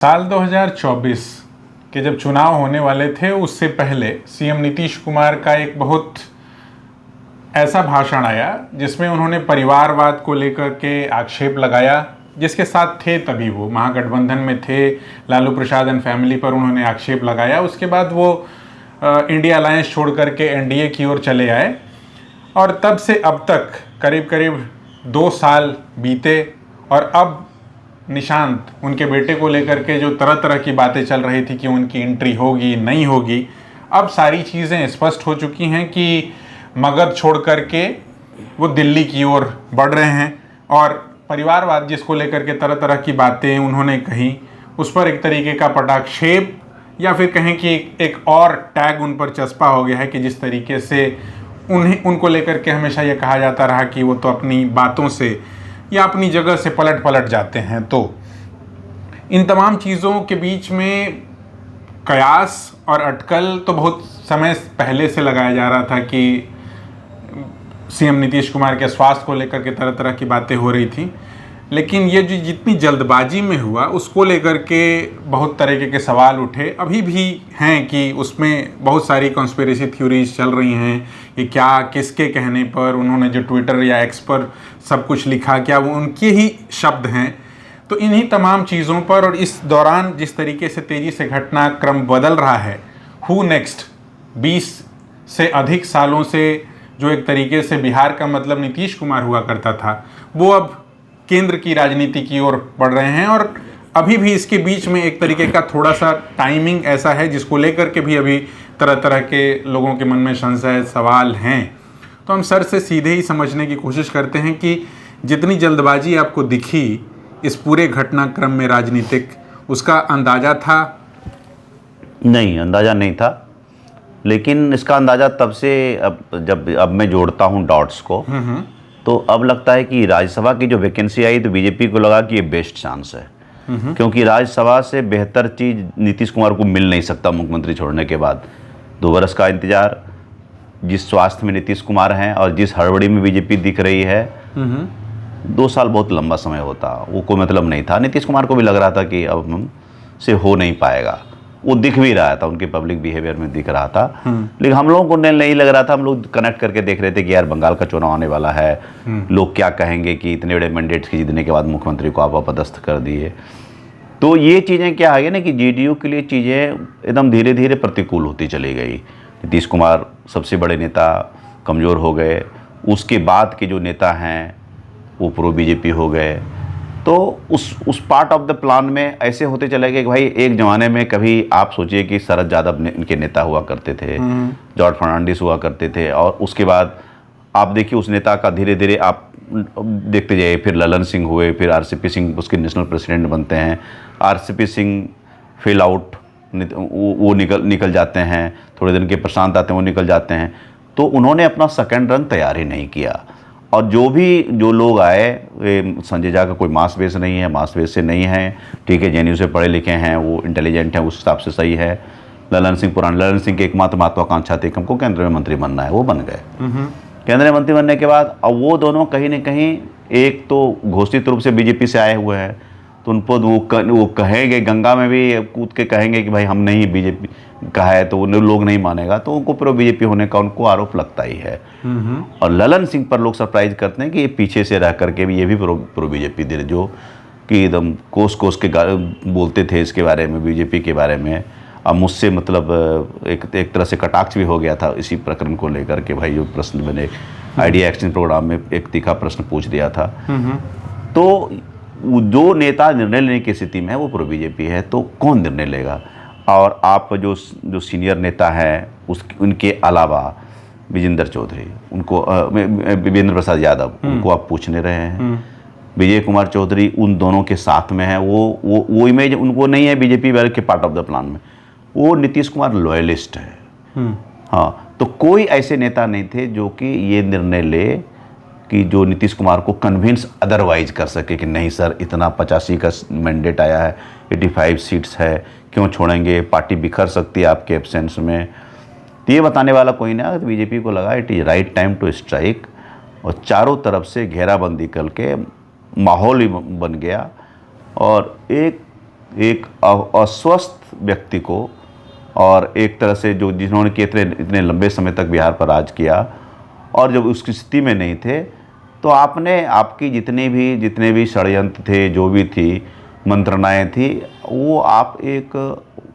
साल 2024 के जब चुनाव होने वाले थे उससे पहले सीएम नीतीश कुमार का एक बहुत ऐसा भाषण आया जिसमें उन्होंने परिवारवाद को लेकर के आक्षेप लगाया, जिसके साथ थे तभी वो महागठबंधन में थे। लालू प्रसाद एंड फैमिली पर उन्होंने आक्षेप लगाया। उसके बाद वो इंडिया अलायंस छोड़ करके एनडीए की ओर चले आए और तब से अब तक करीब करीब 2 साल बीते और अब निशांत उनके बेटे को लेकर के जो तरह तरह की बातें चल रही थी कि उनकी एंट्री होगी नहीं होगी, अब सारी चीज़ें स्पष्ट हो चुकी हैं कि मगध छोड़ करके वो दिल्ली की ओर बढ़ रहे हैं और परिवारवाद जिसको लेकर के तरह तरह की बातें उन्होंने कही, उस पर एक तरीके का पटाक्षेप या फिर कहें कि एक और टैग उन पर चस्पा हो गया है कि जिस तरीके से उनको लेकर के हमेशा ये कहा जाता रहा कि वो तो अपनी बातों से या अपनी जगह से पलट जाते हैं। तो इन तमाम चीज़ों के बीच में कयास और अटकल तो बहुत समय पहले से लगाया जा रहा था कि सीएम नीतीश कुमार के स्वास्थ्य को लेकर के तरह तरह की बातें हो रही थी, लेकिन ये जो जितनी जल्दबाजी में हुआ उसको लेकर के बहुत तरीके के सवाल उठे, अभी भी हैं कि उसमें बहुत सारी कॉन्स्पिरेसी थ्योरीज चल रही हैं कि क्या किसके कहने पर उन्होंने जो ट्विटर या एक्स पर सब कुछ लिखा, क्या वो उनके ही शब्द हैं। तो इन्हीं तमाम चीज़ों पर और इस दौरान जिस तरीके से तेज़ी से घटनाक्रम बदल रहा है, हु नेक्स्ट 20 से अधिक सालों से जो एक तरीके से बिहार का मतलब नीतीश कुमार हुआ करता था, वो अब केंद्र की राजनीति की ओर बढ़ रहे हैं और अभी भी इसके बीच में एक तरीके का थोड़ा सा टाइमिंग ऐसा है जिसको लेकर के भी अभी तरह तरह के लोगों के मन में संशय सवाल हैं। तो हम सर से सीधे ही समझने की कोशिश करते हैं कि जितनी जल्दबाजी आपको दिखी इस पूरे घटनाक्रम में राजनीतिक, उसका अंदाज़ा था? नहीं, अंदाज़ा नहीं था, लेकिन इसका अंदाज़ा तब से अब मैं जोड़ता हूँ डॉट्स को, तो अब लगता है कि राज्यसभा की जो वैकेंसी आई तो बीजेपी को लगा कि ये बेस्ट चांस है, क्योंकि राज्यसभा से बेहतर चीज़ नीतीश कुमार को मिल नहीं सकता मुख्यमंत्री छोड़ने के बाद। 2 बरस का इंतजार, जिस स्वास्थ्य में नीतीश कुमार हैं और जिस हड़बड़ी में बीजेपी दिख रही है, 2 साल बहुत लंबा समय होता, वो कोई मतलब नहीं था। नीतीश कुमार को भी लग रहा था कि अब हमसे हो नहीं पाएगा, वो दिख भी रहा था, उनके पब्लिक बिहेवियर में दिख रहा था। लेकिन हम लोगों को नहीं लग रहा था, हम लोग कनेक्ट करके देख रहे थे कि यार बंगाल का चुनाव आने वाला है, लोग क्या कहेंगे कि इतने बड़े मैंडेट्स की जीतने के बाद मुख्यमंत्री को आप अपदस्थ कर दिए। तो ये चीज़ें क्या है ना कि जेडीयू के लिए चीज़ें एकदम धीरे धीरे प्रतिकूल होती चली गई। नीतीश कुमार सबसे बड़े नेता कमज़ोर हो गए, उसके बाद के जो नेता हैं वो प्रो बीजेपी हो गए। तो उस पार्ट ऑफ द प्लान में ऐसे होते चले गए कि भाई एक ज़माने में कभी आप सोचिए कि शरद यादव इनके नेता हुआ करते थे, जॉर्ज फर्नांडिस हुआ करते थे, और उसके बाद आप देखिए उस नेता का धीरे धीरे आप देखते जाइए, फिर ललन सिंह हुए, फिर आरसीपी सिंह उसके नेशनल प्रेसिडेंट बनते हैं, आरसीपी सिंह फेल आउट, वो निकल जाते हैं, थोड़े दिन के प्रशांत आते हैं वो निकल जाते हैं। तो उन्होंने अपना सेकंड रन तैयार ही नहीं किया, और जो लोग आए, संजय झा का कोई मास बेस नहीं है, मास बेस से नहीं है, ठीक है, जेएनयू से पढ़े लिखे हैं, वो इंटेलिजेंट हैं, उस हिसाब से सही है। ललन सिंह की एकमात्र महत्वाकांक्षा थी हमको केंद्र में मंत्री बनना है, वो बन गए। केंद्रीय मंत्री बनने के बाद अब वो दोनों कहीं ना कहीं, एक तो घोषित रूप से बीजेपी से आए हुए हैं, तो उनको वो कहेंगे, गंगा में भी कूद के कहेंगे कि भाई हम नहीं, बीजेपी का है, तो उन लोग नहीं मानेगा, तो उनको प्रो बीजेपी होने का उनको आरोप लगता ही है। और ललन सिंह पर लोग सरप्राइज करते हैं कि ये पीछे से रह करके भी ये भी प्रो बीजेपी दे, जो कि एकदम कोस के बोलते थे इसके बारे में, बीजेपी के बारे में। अब मुझसे मतलब एक तरह से कटाक्ष भी हो गया था इसी प्रकरण को लेकर के, भाई जो प्रश्न मैंने आइडिया एक्सचेंज प्रोग्राम में एक तीखा प्रश्न पूछ दिया था। तो जो नेता निर्णय लेने की स्थिति में है वो प्रो बीजेपी है, तो कौन निर्णय लेगा? और आप जो सीनियर नेता हैं उनके अलावा विजेंद्र चौधरी, उनको विजेंद्र प्रसाद यादव, उनको आप पूछने रहे हैं। विजय कुमार चौधरी उन दोनों के साथ में है, वो इमेज उनको नहीं है बीजेपी वाले के पार्ट ऑफ द प्लान में, वो नीतीश कुमार लॉयलिस्ट है। हाँ, तो कोई ऐसे नेता नहीं थे जो कि ये निर्णय ले कि जो नीतीश कुमार को कन्विंस अदरवाइज कर सके कि नहीं सर, इतना 85 का मैंडेट आया है, 85 सीट्स है, क्यों छोड़ेंगे, पार्टी बिखर सकती है आपके एब्सेंस में। तो ये बताने वाला कोई नहीं। तो बीजेपी को लगा it is right time to strike, और चारों तरफ से घेराबंदी करके माहौल ही बन गया, और एक एक अस्वस्थ व्यक्ति को, और एक तरह से जो जिन्होंने कि इतने लंबे समय तक बिहार पर राज किया और जब उसकी स्थिति में नहीं थे, तो आपने आपकी जितने भी षड्यंत्र थे, जो भी थी मंत्रणाएं थी, वो आप एक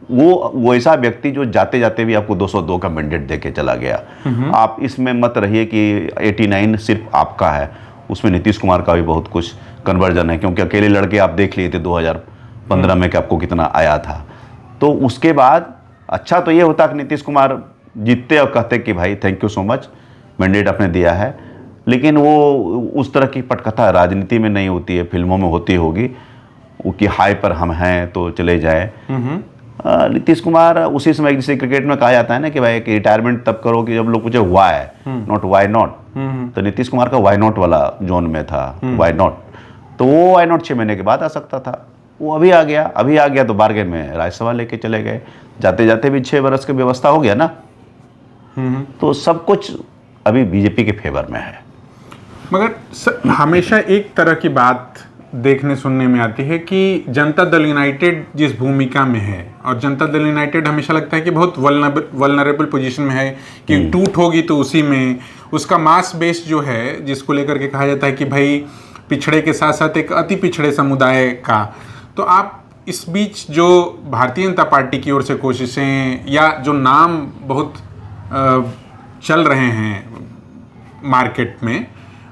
वो ऐसा व्यक्ति जो जाते जाते भी आपको 202 का मैंडेट दे के चला गया। आप इसमें मत रहिए कि 89 सिर्फ आपका है, उसमें नीतीश कुमार का भी बहुत कुछ कन्वर्जन है, क्योंकि अकेले लड़के आप देख लिए थे 2015 में कि आपको कितना आया था। तो उसके बाद अच्छा तो ये होता कि नीतीश कुमार जीतते और कहते कि भाई thank you so much, mandate आपने दिया है, लेकिन वो उस तरह की पटकथा राजनीति में नहीं होती है, फिल्मों में होती होगी वो कि हाई पर हम हैं तो चले जाए। नीतीश कुमार उसी समय जैसे क्रिकेट में कहा जाता है ना कि भाई कि रिटायरमेंट तब करो कि जब लोग पूछे व्हाई, नॉट व्हाई नॉट, तो नीतीश कुमार का व्हाई नॉट वाला जोन में था, व्हाई नॉट। तो वो व्हाई नॉट 6 महीने के बाद आ सकता था, वो अभी आ गया तो बारगेन में राज्यसभा लेके चले गए, जाते जाते भी 6 वर्ष की व्यवस्था हो गया ना। तो सब कुछ अभी बीजेपी के फेवर में है। मगर हमेशा एक तरह की बात देखने सुनने में आती है कि जनता दल यूनाइटेड जिस भूमिका में है, और जनता दल यूनाइटेड हमेशा लगता है कि बहुत वल्नरेबल पोजीशन में है कि टूट होगी तो उसी में उसका मास बेस जो है, जिसको लेकर के कहा जाता है कि भाई पिछड़े के साथ साथ एक अति पिछड़े समुदाय का। तो आप इस बीच जो भारतीय जनता पार्टी की ओर से कोशिशें या जो नाम बहुत चल रहे हैं मार्केट में,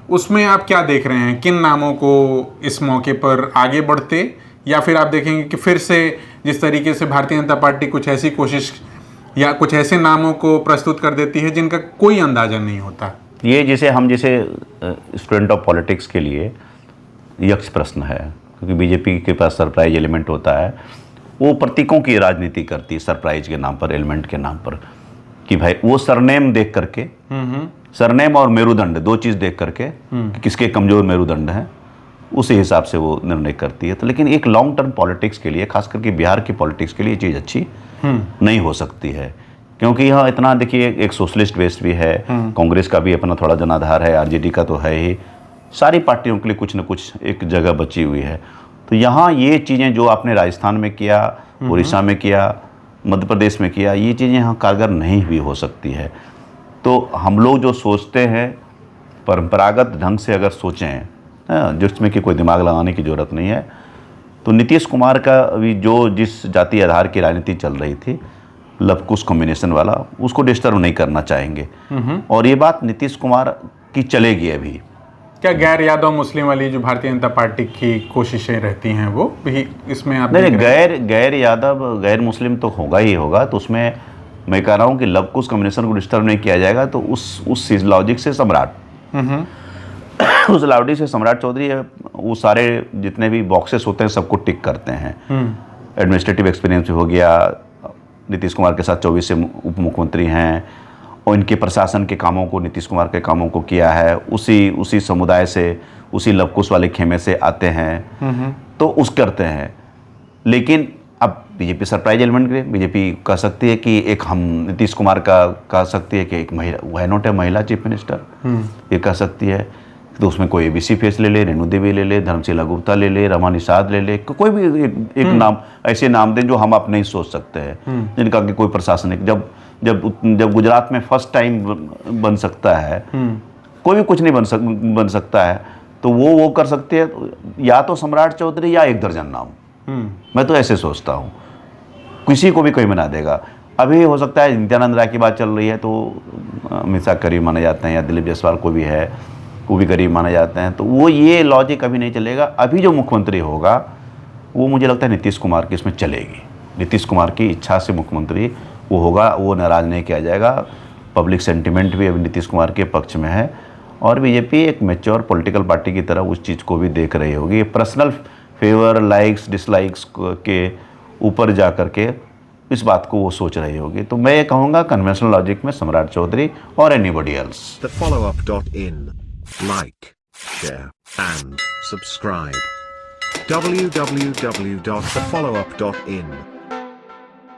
उसमें आप क्या देख रहे हैं? किन नामों को इस मौके पर आगे बढ़ते, या फिर आप देखेंगे कि फिर से जिस तरीके से भारतीय जनता पार्टी कुछ ऐसी कोशिश या कुछ ऐसे नामों को प्रस्तुत कर देती है जिनका कोई अंदाजा नहीं होता? ये जैसे स्टूडेंट ऑफ पॉलिटिक्स के लिए यक्ष प्रश्न है, क्योंकि बीजेपी के पास सरप्राइज एलिमेंट होता है। वो प्रतीकों की राजनीति करती है सरप्राइज के नाम पर, एलिमेंट के नाम पर, कि भाई वो सरनेम देख करके, सरनेम और मेरुदंड 2 चीज़ देख करके कि किसके कमज़ोर मेरुदंड हैं, उसी हिसाब से वो निर्णय करती है। तो लेकिन एक लॉन्ग टर्म पॉलिटिक्स के लिए, खास करके बिहार की पॉलिटिक्स के लिए ये चीज़ अच्छी नहीं हो सकती है, क्योंकि यहाँ इतना देखिए एक सोशलिस्ट बेस भी है, कांग्रेस का भी अपना थोड़ा जनाधार है, आरजेडी का तो है ही, सारी पार्टियों के लिए कुछ न कुछ एक जगह बची हुई है। तो यहाँ ये चीज़ें जो आपने राजस्थान में किया, उड़ीसा में किया, मध्य प्रदेश में किया, ये चीज़ें यहाँ कारगर नहीं भी हो सकती है। तो हम लोग जो सोचते हैं परंपरागत ढंग से अगर सोचें, जिसमें कि कोई दिमाग लगाने की ज़रूरत नहीं है, तो नीतीश कुमार का अभी जो जिस जाति आधार की राजनीति चल रही थी, लव-कुश कॉम्बिनेशन वाला, उसको डिस्टर्ब नहीं करना चाहेंगे। और ये बात नीतीश कुमार की चलेगी अभी। क्या गैर यादव मुस्लिम वाली जो भारतीय जनता पार्टी की कोशिशें रहती हैं वो भी इसमें आप नहीं, गैर यादव गैर मुस्लिम तो होगा ही होगा। तो उसमें मैं कह रहा हूँ कि लव-कुश कॉम्बिनेशन को डिस्टर्ब नहीं किया जाएगा। तो उस लॉजिक से उस लॉजिक से सम्राट चौधरी वो सारे जितने भी बॉक्सेस होते हैं सबको टिक करते हैं। एडमिनिस्ट्रेटिव एक्सपीरियंस हो गया, नीतीश कुमार के साथ 24 से उप मुख्यमंत्री हैं, और इनके प्रशासन के कामों को, नीतीश कुमार के कामों को किया है, उसी समुदाय से, उसी लव-कुश वाले खेमे से आते हैं, तो उस करते हैं। लेकिन अब बीजेपी सरप्राइज एलिमेंट के, बीजेपी कह सकती है कि एक हम नीतीश कुमार का कह सकती है कि एक महिला, वाई नॉट है महिला चीफ मिनिस्टर, ये कह सकती है। तो उसमें कोई एबीसी फेस ले ले, रेणु देवी ले ले, धर्मशिला गुप्ता ले ले, रमा निषाद ले ले, कोई भी एक नाम, ऐसे नाम दें जो हम आप नहीं सोच सकते हैं, जिनका कि कोई प्रशासनिक, जब गुजरात में फर्स्ट टाइम बन सकता है, कोई भी कुछ नहीं बन सकता है, तो वो कर सकते हैं या तो सम्राट चौधरी या 1 दर्जन नाम। मैं तो ऐसे सोचता हूँ, किसी को भी कोई बना देगा। अभी हो सकता है नित्यानंद राय की बात चल रही है तो अमित शाह करीब माने जाते हैं, या दिलीप जायसवाल को भी है, वो भी करीब माने जाते हैं। तो वो ये लॉजिक अभी नहीं चलेगा। अभी जो मुख्यमंत्री होगा वो मुझे लगता है नीतीश कुमार की इसमें चलेगी। नीतीश कुमार की इच्छा से मुख्यमंत्री वो होगा, वो नाराज़ नहीं किया जाएगा। पब्लिक सेंटिमेंट भी अभी नीतीश कुमार के पक्ष में है, और बीजेपी एक मैच्योर पॉलिटिकल पार्टी की तरह उस चीज़ को भी देख रही होगी। पर्सनल फेवर, लाइक्स, डिसलाइक्स के ऊपर जा कर के इस बात को वो सोच रही होगी। तो मैं ये कहूँगा कन्वेंशनल लॉजिक में सम्राट चौधरी और anybody else. TheFollowUp.in, like, share and subscribe. www.thefollowup.in